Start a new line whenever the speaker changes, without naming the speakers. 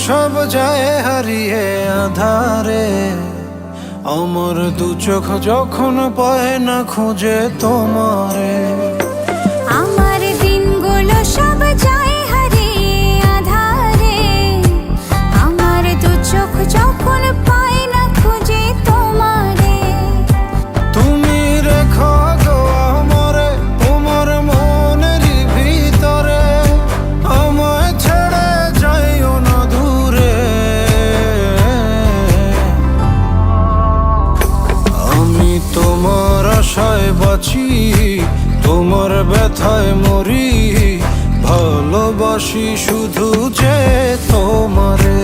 সব যায় হারিয়ে আধারে, আমার দু চোখ যখন পায় না খুঁজে তোমারে।
আমার দিনগুলো সব যায় হারিয়ে আধারে, আমার দু চোখ যখন পায় না খুঁজে তোমারে।
তুমি রেখো গো আমারে তোমার মনেরই ভিতরে, আমায় ছেড়ে যাইও না দূরে। আমি তোমার আশায় বাঁচি, তোমার ব্যথায় মরি, ভালোবাসি শুধু যে তোমারে।